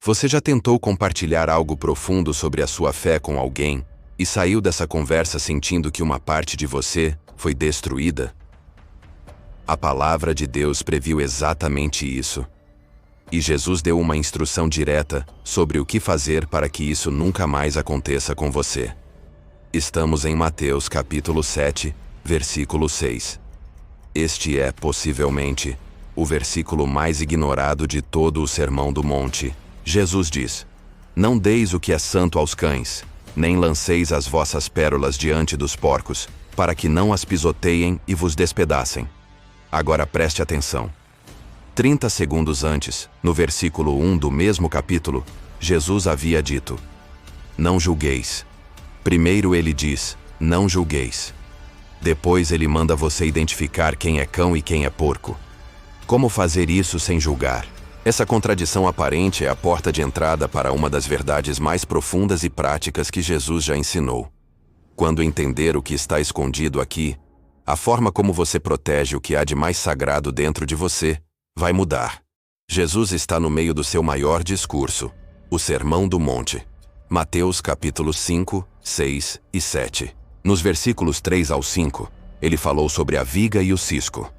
Você já tentou compartilhar algo profundo sobre a sua fé com alguém e saiu dessa conversa sentindo que uma parte de você foi destruída? A palavra de Deus previu exatamente isso. E Jesus deu uma instrução direta sobre o que fazer para que isso nunca mais aconteça com você. Estamos em Mateus capítulo 7, versículo 6. Este é, possivelmente, o versículo mais ignorado de todo o Sermão do Monte. Jesus diz: Não deis o que é santo aos cães, nem lanceis as vossas pérolas diante dos porcos, para que não as pisoteiem e vos despedacem. Agora preste atenção. 30 segundos antes, no versículo 1 do mesmo capítulo, Jesus havia dito: Não julgueis. Primeiro ele diz: Não julgueis. Depois ele manda você identificar quem é cão e quem é porco. Como fazer isso sem julgar? Essa contradição aparente é a porta de entrada para uma das verdades mais profundas e práticas que Jesus já ensinou. Quando entender o que está escondido aqui, a forma como você protege o que há de mais sagrado dentro de você vai mudar. Jesus está no meio do seu maior discurso, o Sermão do Monte. Mateus capítulos 5, 6 e 7. Nos versículos 3 ao 5, ele falou sobre a viga e o cisco.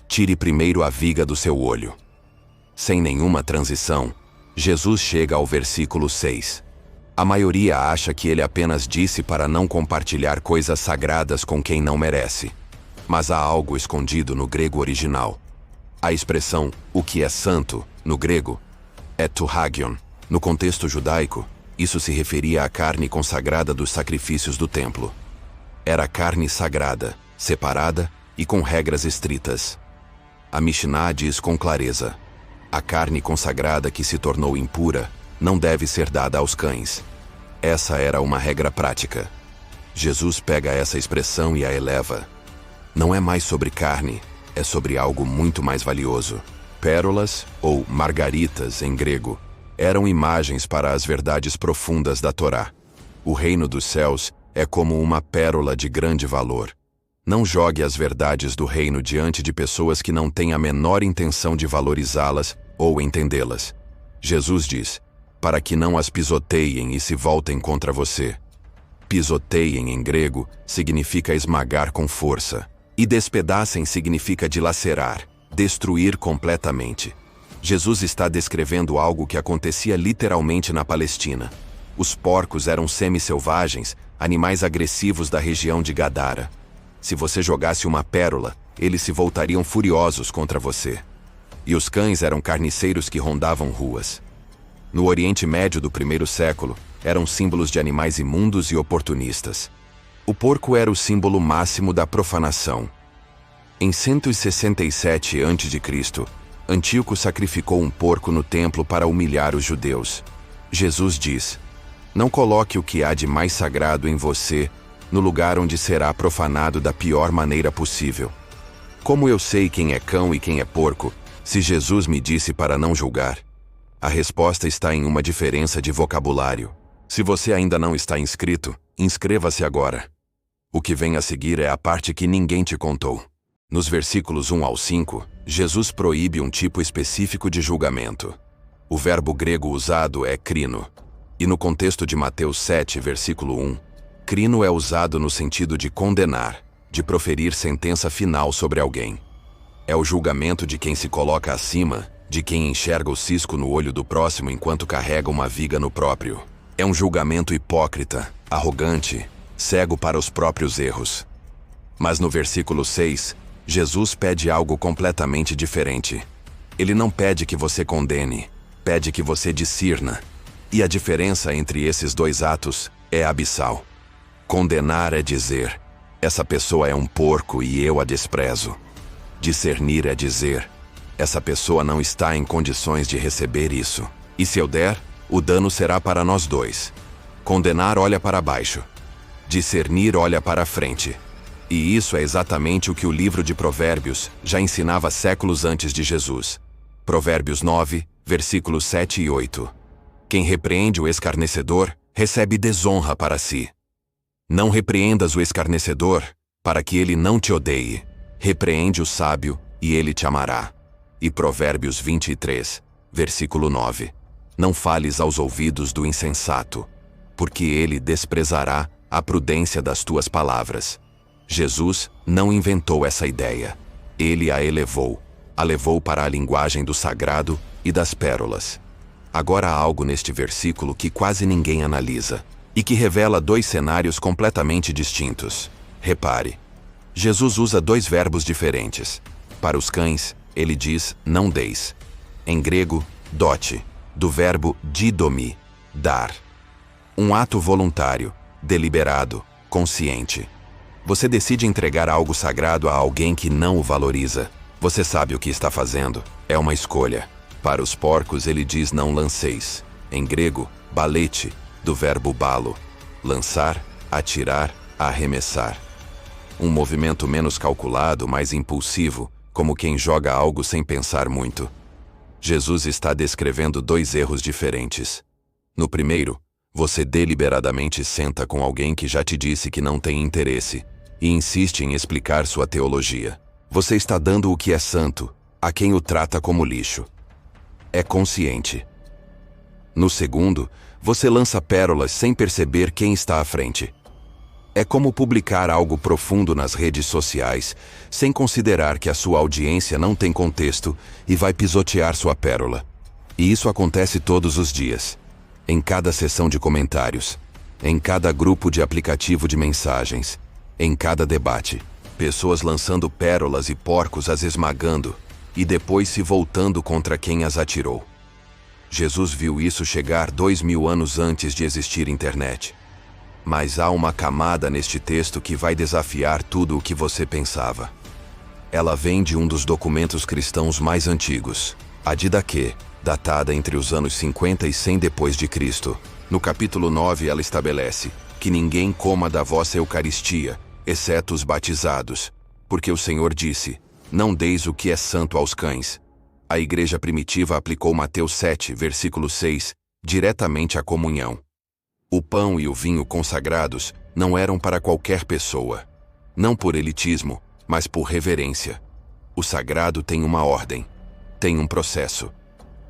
Tire primeiro a viga do seu olho. Sem nenhuma transição, Jesus chega ao versículo 6. A maioria acha que ele apenas disse para não compartilhar coisas sagradas com quem não merece. Mas há algo escondido no grego original. A expressão "o que é santo", no grego, é to-hagion. No contexto judaico, isso se referia à carne consagrada dos sacrifícios do templo. Era carne sagrada, separada e com regras estritas. A Mishnah diz com clareza: a carne consagrada que se tornou impura não deve ser dada aos cães. Essa era uma regra prática. Jesus pega essa expressão e a eleva. Não é mais sobre carne, é sobre algo muito mais valioso. Pérolas, ou margaritas em grego, eram imagens para as verdades profundas da Torá. O reino dos céus é como uma pérola de grande valor. Não jogue as verdades do reino diante de pessoas que não têm a menor intenção de valorizá-las ou entendê-las. Jesus diz: para que não as pisoteiem e se voltem contra você. Pisoteiem em grego significa esmagar com força. E despedacem significa dilacerar, destruir completamente. Jesus está descrevendo algo que acontecia literalmente na Palestina. Os porcos eram semi-selvagens, animais agressivos da região de Gadara. Se você jogasse uma pérola, eles se voltariam furiosos contra você. E os cães eram carniceiros que rondavam ruas. No Oriente Médio do primeiro século, eram símbolos de animais imundos e oportunistas. O porco era o símbolo máximo da profanação. Em 167 a.C., Antíoco sacrificou um porco no templo para humilhar os judeus. Jesus diz: não coloque o que há de mais sagrado em você no lugar onde será profanado da pior maneira possível. Como eu sei quem é cão e quem é porco, se Jesus me disse para não julgar? A resposta está em uma diferença de vocabulário. Se você ainda não está inscrito, inscreva-se agora. O que vem a seguir é a parte que ninguém te contou. Nos versículos 1 ao 5, Jesus proíbe um tipo específico de julgamento. O verbo grego usado é krino. E no contexto de Mateus 7, versículo 1, krino é usado no sentido de condenar, de proferir sentença final sobre alguém. É o julgamento de quem se coloca acima, de quem enxerga o cisco no olho do próximo enquanto carrega uma viga no próprio. É um julgamento hipócrita, arrogante, cego para os próprios erros. Mas no versículo 6, Jesus pede algo completamente diferente. Ele não pede que você condene, pede que você discirna. E a diferença entre esses dois atos é abissal. Condenar é dizer: essa pessoa é um porco e eu a desprezo. Discernir é dizer: essa pessoa não está em condições de receber isso. E se eu der, o dano será para nós dois. Condenar olha para baixo. Discernir olha para a frente. E isso é exatamente o que o livro de Provérbios já ensinava séculos antes de Jesus. Provérbios 9, versículos 7 e 8. Quem repreende o escarnecedor, recebe desonra para si. Não repreendas o escarnecedor, para que ele não te odeie. Repreende o sábio, e ele te amará. E Provérbios 23, versículo 9. Não fales aos ouvidos do insensato, porque ele desprezará a prudência das tuas palavras. Jesus não inventou essa ideia. Ele a levou para a linguagem do sagrado e das pérolas. Agora há algo neste versículo que quase ninguém analisa, e que revela dois cenários completamente distintos. Repare, Jesus usa dois verbos diferentes. Para os cães, ele diz, não deis. Em grego, dote, do verbo didomi, dar. Um ato voluntário, deliberado, consciente. Você decide entregar algo sagrado a alguém que não o valoriza. Você sabe o que está fazendo. É uma escolha. Para os porcos, ele diz não lanceis. Em grego, balete, do verbo balo. Lançar, atirar, arremessar. Um movimento menos calculado, mais impulsivo, como quem joga algo sem pensar muito. Jesus está descrevendo dois erros diferentes. No primeiro, você deliberadamente senta com alguém que já te disse que não tem interesse e insiste em explicar sua teologia. Você está dando o que é santo a quem o trata como lixo. É consciente. No segundo, você lança pérolas sem perceber quem está à frente. É como publicar algo profundo nas redes sociais, sem considerar que a sua audiência não tem contexto e vai pisotear sua pérola. E isso acontece todos os dias. Em cada sessão de comentários, em cada grupo de aplicativo de mensagens, em cada debate. Pessoas lançando pérolas e porcos as esmagando, e depois se voltando contra quem as atirou. Jesus viu isso chegar 2000 anos antes de existir internet. Mas há uma camada neste texto que vai desafiar tudo o que você pensava. Ela vem de um dos documentos cristãos mais antigos, a Didaquê, datada entre os anos 50 e 100 depois de Cristo. No capítulo 9 ela estabelece que ninguém coma da vossa Eucaristia, exceto os batizados, porque o Senhor disse, não deis o que é santo aos cães. A igreja primitiva aplicou Mateus 7, versículo 6, diretamente à comunhão. O pão e o vinho consagrados não eram para qualquer pessoa. Não por elitismo, mas por reverência. O sagrado tem uma ordem, tem um processo,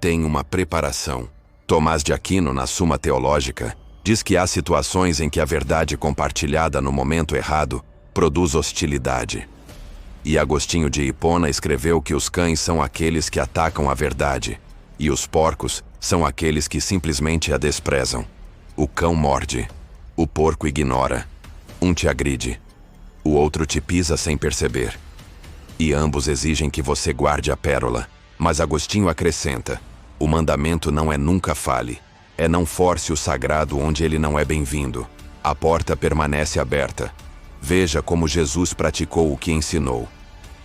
tem uma preparação. Tomás de Aquino, na Suma Teológica, diz que há situações em que a verdade compartilhada no momento errado produz hostilidade. E Agostinho de Hipona escreveu que os cães são aqueles que atacam a verdade, e os porcos são aqueles que simplesmente a desprezam. O cão morde, o porco ignora. Um te agride, o outro te pisa sem perceber. E ambos exigem que você guarde a pérola. Mas Agostinho acrescenta, o mandamento não é nunca fale, é não force o sagrado onde ele não é bem-vindo. A porta permanece aberta. Veja como Jesus praticou o que ensinou.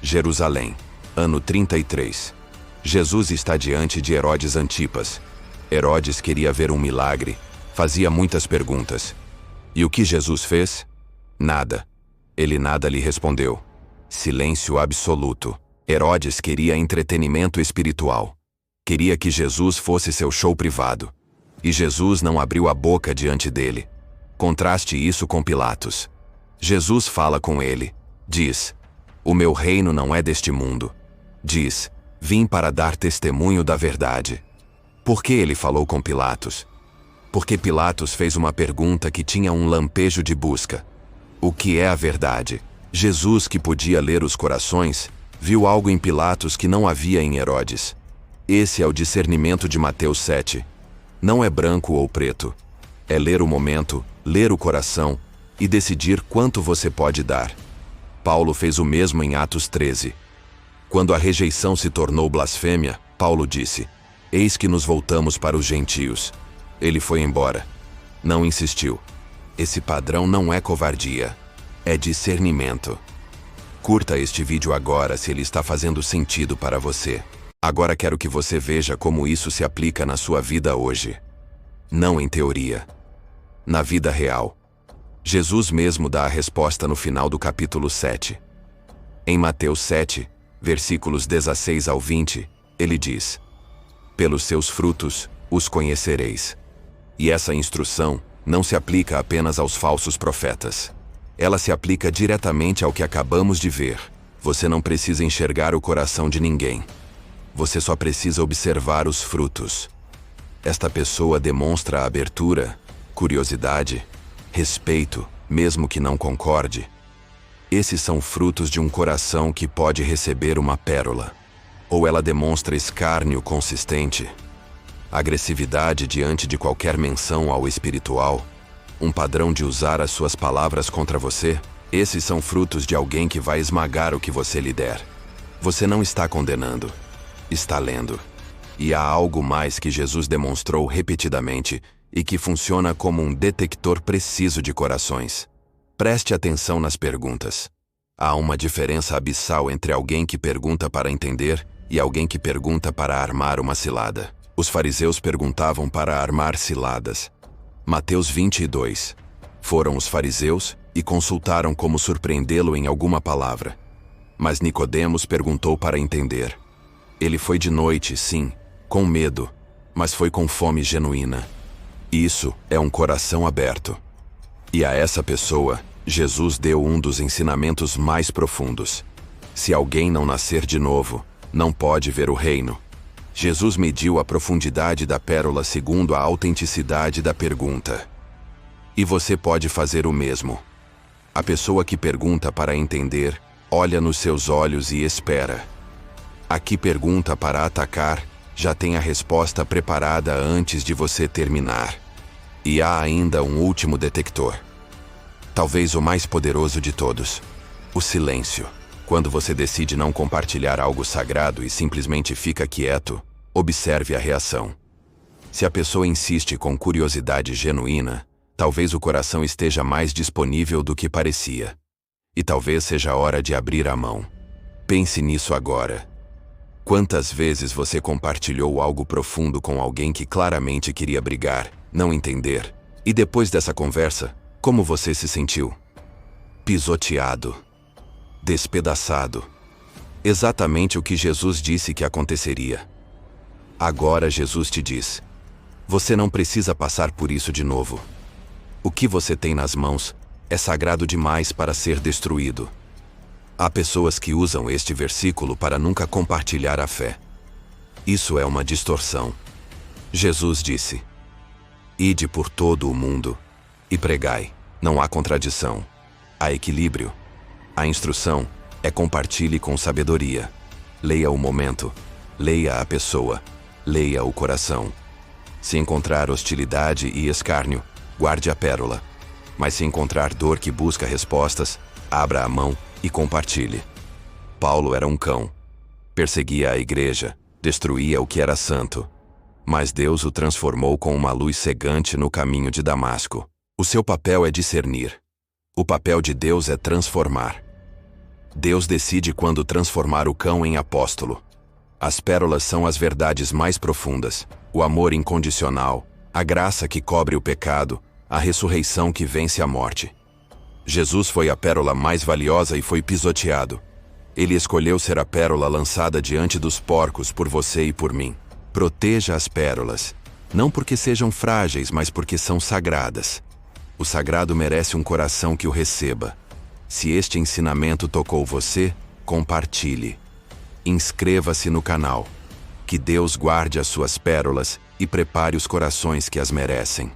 Jerusalém, ano 33. Jesus está diante de Herodes Antipas. Herodes queria ver um milagre, fazia muitas perguntas. E o que Jesus fez? Nada. Ele nada lhe respondeu. Silêncio absoluto. Herodes queria entretenimento espiritual. Queria que Jesus fosse seu show privado. E Jesus não abriu a boca diante dele. Contraste isso com Pilatos. Jesus fala com ele. Diz, o meu reino não é deste mundo. Diz, vim para dar testemunho da verdade. Por que ele falou com Pilatos? Porque Pilatos fez uma pergunta que tinha um lampejo de busca. O que é a verdade? Jesus, que podia ler os corações, viu algo em Pilatos que não havia em Herodes. Esse é o discernimento de Mateus 7. Não é branco ou preto. É ler o momento, ler o coração e decidir quanto você pode dar. Paulo fez o mesmo em Atos 13. Quando a rejeição se tornou blasfêmia, Paulo disse, eis que nos voltamos para os gentios. Ele foi embora. Não insistiu. Esse padrão não é covardia, é discernimento. Curta este vídeo agora se ele está fazendo sentido para você. Agora quero que você veja como isso se aplica na sua vida hoje. Não em teoria. Na vida real. Jesus mesmo dá a resposta no final do capítulo 7. Em Mateus 7, versículos 16 ao 20, ele diz, pelos seus frutos os conhecereis. E essa instrução não se aplica apenas aos falsos profetas. Ela se aplica diretamente ao que acabamos de ver. Você não precisa enxergar o coração de ninguém. Você só precisa observar os frutos. Esta pessoa demonstra abertura, curiosidade, respeito, mesmo que não concorde. Esses são frutos de um coração que pode receber uma pérola. Ou ela demonstra escárnio consistente, agressividade diante de qualquer menção ao espiritual, um padrão de usar as suas palavras contra você. Esses são frutos de alguém que vai esmagar o que você lhe der. Você não está condenando, está lendo. E há algo mais que Jesus demonstrou repetidamente e que funciona como um detector preciso de corações. Preste atenção nas perguntas. Há uma diferença abissal entre alguém que pergunta para entender e alguém que pergunta para armar uma cilada. Os fariseus perguntavam para armar ciladas. Mateus 22. Foram os fariseus e consultaram como surpreendê-lo em alguma palavra. Mas Nicodemos perguntou para entender. Ele foi de noite, sim, com medo, mas foi com fome genuína. Isso é um coração aberto. E a essa pessoa, Jesus deu um dos ensinamentos mais profundos. Se alguém não nascer de novo, não pode ver o reino. Jesus mediu a profundidade da pérola segundo a autenticidade da pergunta. E você pode fazer o mesmo. A pessoa que pergunta para entender, olha nos seus olhos e espera. A que pergunta para atacar, já tem a resposta preparada antes de você terminar. E há ainda um último detector. Talvez o mais poderoso de todos. O silêncio. Quando você decide não compartilhar algo sagrado e simplesmente fica quieto, observe a reação. Se a pessoa insiste com curiosidade genuína, talvez o coração esteja mais disponível do que parecia. E talvez seja a hora de abrir a mão. Pense nisso agora. Quantas vezes você compartilhou algo profundo com alguém que claramente queria brigar, não entender? E depois dessa conversa, como você se sentiu? Pisoteado. Despedaçado. Exatamente o que Jesus disse que aconteceria. Agora Jesus te diz: você não precisa passar por isso de novo. O que você tem nas mãos é sagrado demais para ser destruído. Há pessoas que usam este versículo para nunca compartilhar a fé. Isso é uma distorção. Jesus disse: ide por todo o mundo e pregai. Não há contradição. Há equilíbrio. A instrução é compartilhe com sabedoria. Leia o momento. Leia a pessoa. Leia o coração. Se encontrar hostilidade e escárnio, guarde a pérola. Mas se encontrar dor que busca respostas, abra a mão e compartilhe. Paulo era um cão. Perseguia a igreja, destruía o que era santo. Mas Deus o transformou com uma luz cegante no caminho de Damasco. O seu papel é discernir. O papel de Deus é transformar. Deus decide quando transformar o cão em apóstolo. As pérolas são as verdades mais profundas, o amor incondicional, a graça que cobre o pecado, a ressurreição que vence a morte. Jesus foi a pérola mais valiosa e foi pisoteado. Ele escolheu ser a pérola lançada diante dos porcos por você e por mim. Proteja as pérolas, não porque sejam frágeis, mas porque são sagradas. O sagrado merece um coração que o receba. Se este ensinamento tocou você, compartilhe. Inscreva-se no canal. Que Deus guarde as suas pérolas e prepare os corações que as merecem.